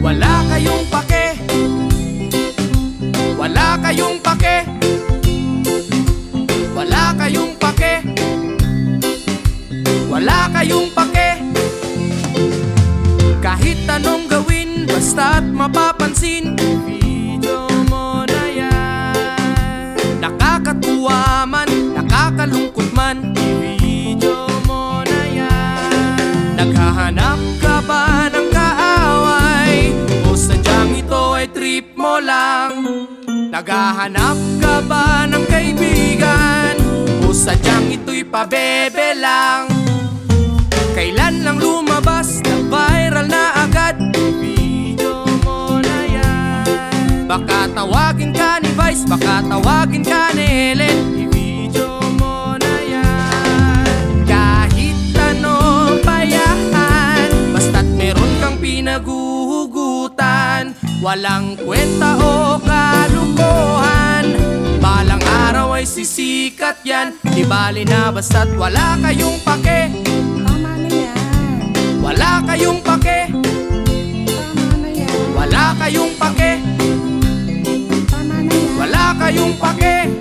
Wala kayong pake, wala kayong pake, wala kayong pake, wala kayong pake. Kahit anong gawin, basta't mapapansin, video mo na yan. Nakakatuwa man, nakakalungkot man, video mo na yan. Naghahanap ka ba ng kaaway, o sadyang ito ay trip mo lang? Naghahanap ka ba ng kaibigan, o sadyang ito'y pabebe lang? Kailan lang lumabas, nag-viral na agad, video mo na yan. Baka tawagin ka ni Vice, baka tawagin ka ni Ellen, i-video mo na yan. Kahit anong payahan, basta't meron kang pinaguhugutan, walang kwenta o kalukuhan, balang araw ay sisikat yan. Di bali na basta't wala kayong pake, wala kayong pake, wala kayong pake, wala kayong pake.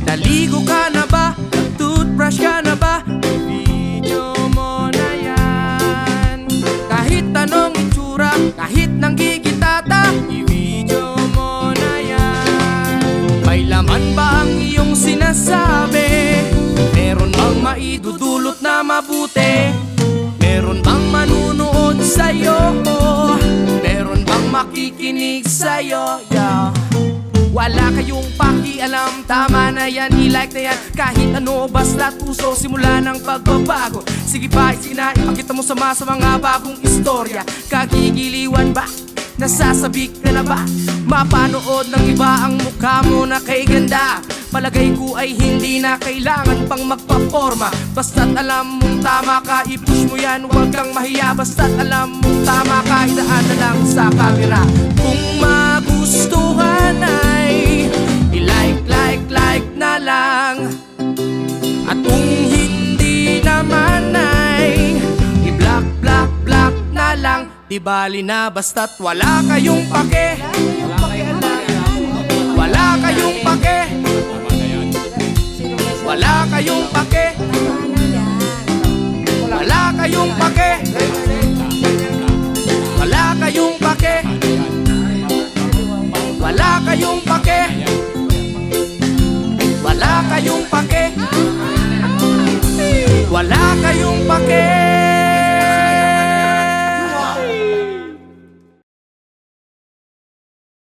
Naligo ka na ba? Nag-toothbrush ka na ba? Video mo na yan. Kahit anong itsura, kahit nanggigitata, i-video mo na yan. May laman ba ang iyong sinasabi? Meron bang maidudulot na mabuti? Meron bang manunood sa'yo? Meron bang makikinig sa'yo? Yeah. Wala kayong pakialam, tama na yan, i-like na yan. Kahit ano, basta't uso, simula ng pagbabago. Sige pa, sige na, ipakita mo sa mga bagong istorya. Kagigiliwan ba? Nasasabik ka na ba? Mapanood ng iba ang mukha mo na kay ganda. Palagay ko ay hindi na kailangan pang magpaporma. Basta't alam mong tama ka, i-push mo yan, huwag kang mahiya. Basta't alam mong tama ka, idaan na lang sa camera. Kung magustuhan ay i-like na lang. At kung hindi naman ay i-block na lang. Di bali na basta't wala kayong pake, wala kayong pake, wala kayong pake, wala kayong pake, wala kayong pake, wala kayong pake, wala kayong pake, wala kayong pake.